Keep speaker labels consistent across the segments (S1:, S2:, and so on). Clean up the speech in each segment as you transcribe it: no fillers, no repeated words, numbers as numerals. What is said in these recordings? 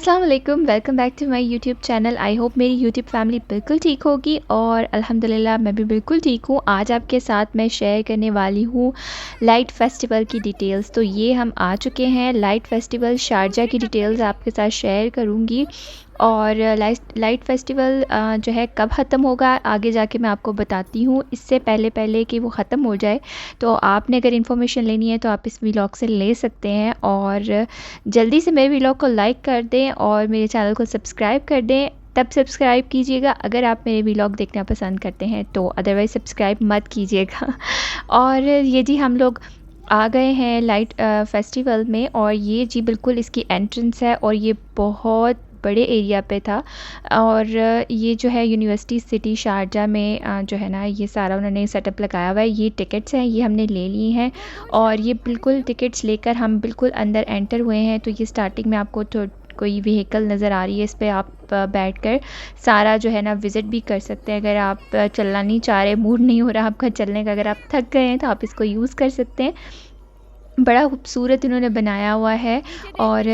S1: अस्सलाम वालेकुम, welcome back to my YouTube channel. I hope मेरी यूट्यूब फैमिली बिल्कुल ठीक होगी और अल्हम्दुलिल्लाह मैं भी बिल्कुल ठीक हूँ। आज आपके साथ मैं शेयर करने वाली हूँ लाइट फेस्टिवल की डिटेल्स। तो ये हम आ चुके हैं लाइट फेस्टिवल शारजा की डिटेल्स आपके साथ शेयर करूँगी। और लाइट फेस्टिवल जो है कब ख़त्म होगा आगे जाके मैं आपको बताती हूँ। इससे पहले पहले कि वो ख़त्म हो जाए तो आपने अगर इन्फॉर्मेशन लेनी है तो आप इस व्लॉग से ले सकते हैं। और जल्दी से मेरे व्लॉग को लाइक कर दें और मेरे चैनल को सब्सक्राइब कर दें। तब सब्सक्राइब कीजिएगा अगर आप मेरे व्लॉग देखना पसंद करते हैं, तो अदरवाइज़ सब्सक्राइब मत कीजिएगा। और ये जी हम लोग आ गए हैं लाइट फेस्टिवल में, और ये जी बिल्कुल इसकी एंट्रेंस है और ये बहुत बड़े एरिया पे था। और ये जो है यूनिवर्सिटी सिटी शारजा में जो है ना ये सारा उन्होंने सेटअप लगाया हुआ है। ये टिकट्स हैं, ये हमने ले ली हैं और ये बिल्कुल टिकट्स लेकर हम बिल्कुल अंदर एंटर हुए हैं। तो ये स्टार्टिंग में आपको तो कोई व्हीकल नज़र आ रही है, इस पे आप बैठकर सारा जो है ना विज़िट भी कर सकते हैं। अगर आप चलना नहीं चाह रहे, मूड नहीं हो रहा आपका चलने का, अगर आप थक गए हैं तो आप इसको यूज़ कर सकते हैं। बड़ा खूबसूरत इन्होंने बनाया हुआ है और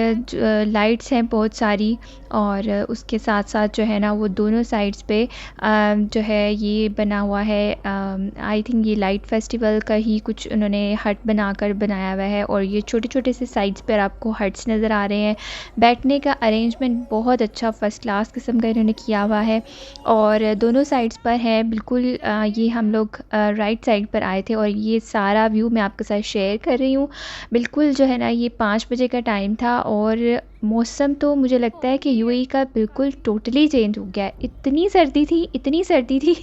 S1: लाइट्स हैं बहुत सारी। और उसके साथ साथ जो है ना वो दोनों साइड्स पे जो है ये बना हुआ है। आई थिंक ये लाइट फेस्टिवल का ही कुछ उन्होंने हट बनाकर बनाया हुआ है। और ये छोटे छोटे से साइड्स पर आपको हट्स नज़र आ रहे हैं। बैठने का अरेंजमेंट बहुत अच्छा फ़र्स्ट क्लास किस्म का इन्होंने किया हुआ है। और दोनों साइड्स पर है बिल्कुल। ये हम लोग राइट साइड पर आए थे और ये सारा व्यू मैं आपके साथ शेयर कर रही हूँ। बिल्कुल जो है ना ये 5 बजे का टाइम था और मौसम तो मुझे लगता है कि यूएई का बिल्कुल टोटली चेंज हो गया है। इतनी सर्दी थी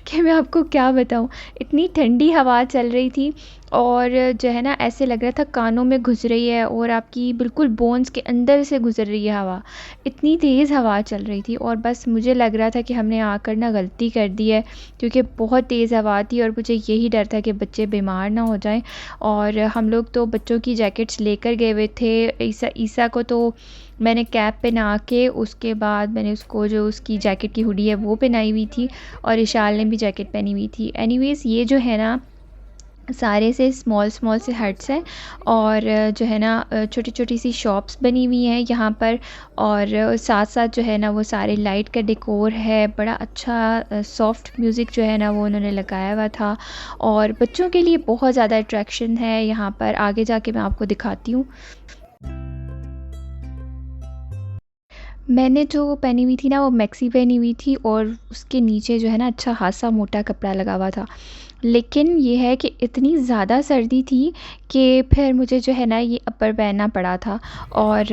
S1: कि मैं आपको क्या बताऊँ। इतनी ठंडी हवा चल रही थी और जो है ना ऐसे लग रहा था कानों में घुस रही है और आपकी बिल्कुल बोन्स के अंदर से गुज़र रही है हवा। इतनी तेज़ हवा चल रही थी और बस मुझे लग रहा था कि हमने आकर ना गलती कर दी है, क्योंकि बहुत तेज़ हवा थी और मुझे यही डर था कि बच्चे बीमार ना हो जाएं। और हम लोग तो बच्चों की जैकेट्स लेकर गए हुए थे। ईसा को तो मैंने कैप पहना के उसके बाद मैंने उसको जो उसकी जैकेट की हुडी है वो पहनाई हुई थी और इशाल ने भी जैकेट पहनी हुई थी। एनीवेज़ ये जो है ना सारे से स्मॉल से हट्स हैं और जो है ना छोटी छोटी सी शॉप्स बनी हुई हैं यहाँ पर। और साथ साथ जो है ना वो सारे लाइट का डेकोर है, बड़ा अच्छा सॉफ्ट म्यूज़िक जो है ना वो उन्होंने लगाया हुआ था। और बच्चों के लिए बहुत ज़्यादा अट्रैक्शन है यहाँ पर, आगे जाके मैं आपको दिखाती हूँ। मैंने जो पहनी हुई थी ना वो मैक्सी पहनी हुई थी और उसके नीचे जो है ना अच्छा खासा मोटा कपड़ा लगा हुआ था। लेकिन ये है कि इतनी ज़्यादा सर्दी थी कि फिर मुझे जो है ना ये अपर पहनना पड़ा था। और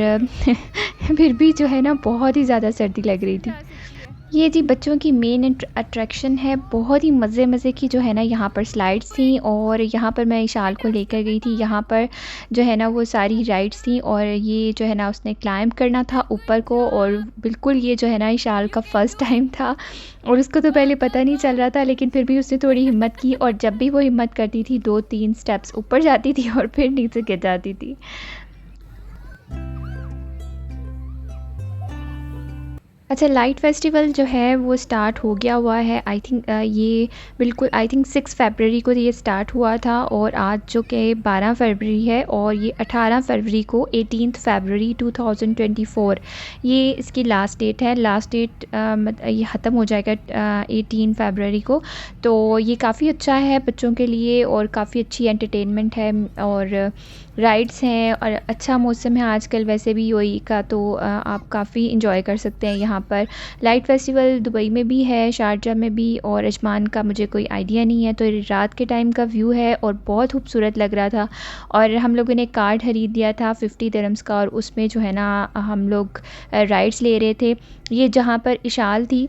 S1: फिर भी जो है ना बहुत ही ज़्यादा सर्दी लग रही थी। ये जी बच्चों की मेन अट्रैक्शन है। बहुत ही मज़े की जो है ना यहाँ पर स्लाइड्स थी और यहाँ पर मैं इशाल को लेकर गई थी। यहाँ पर जो है ना वो सारी राइड्स थी और ये जो है ना उसने क्लाइंब करना था ऊपर को। और बिल्कुल ये जो है ना इशाल का फ़र्स्ट टाइम था और उसको तो पहले पता नहीं चल रहा था, लेकिन फिर भी उसने थोड़ी हिम्मत की और जब भी वो हिम्मत करती थी 2-3 स्टेप्स ऊपर जाती थी और फिर नीचे गिर जाती थी। अच्छा, लाइट फेस्टिवल जो है वो स्टार्ट हो गया हुआ है। आई थिंक ये बिल्कुल आई थिंक 6 फरवरी को ये स्टार्ट हुआ था और आज जो कि 12 फरवरी है और ये 18 फरवरी को 18th फरवरी 2024 ये इसकी लास्ट डेट है। लास्ट डेट ये ख़त्म हो जाएगा 18 फरवरी को। तो ये काफ़ी अच्छा है बच्चों के लिए और काफ़ी अच्छी एंटरटेनमेंट है और राइड्स हैं और अच्छा मौसम है आजकल वैसे भी यूएई का। तो आप काफ़ी इंजॉय कर सकते हैं यहाँ पर। लाइट फेस्टिवल दुबई में भी है, शारजा में भी और अजमान का मुझे कोई आइडिया नहीं है। तो ये रात के टाइम का व्यू है और बहुत खूबसूरत लग रहा था। और हम लोगों ने कार्ड ख़रीद दिया था 50 दिरहम्स का और उसमें जो है ना हम लोग राइड्स ले रहे थे। ये जहाँ पर इशाल थी,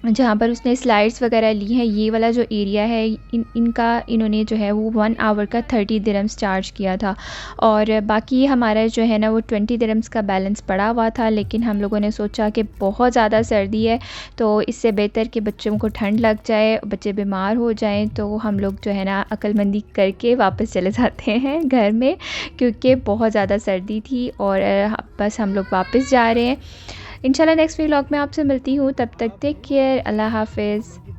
S1: जहाँ पर उसने स्लाइड्स वगैरह ली हैं, ये वाला जो एरिया है इनका इन्होंने जो है वो 1 आवर का 30 दिरहम्स चार्ज किया था। और बाकी हमारा जो है ना वो 20 दिरहम्स का बैलेंस पड़ा हुआ था। लेकिन हम लोगों ने सोचा कि बहुत ज़्यादा सर्दी है तो इससे बेहतर कि बच्चों को ठंड लग जाए, बच्चे बीमार हो जाएं, तो हम लोग जो है ना अक्लमंदी करके वापस चले जाते हैं घर में, क्योंकि बहुत ज़्यादा सर्दी थी। और बस हम लोग वापस जा रहे हैं। इंशाल्लाह नेक्स्ट व्लॉग में आपसे मिलती हूँ, तब तक टेक केयर, अल्लाह हाफ़िज़।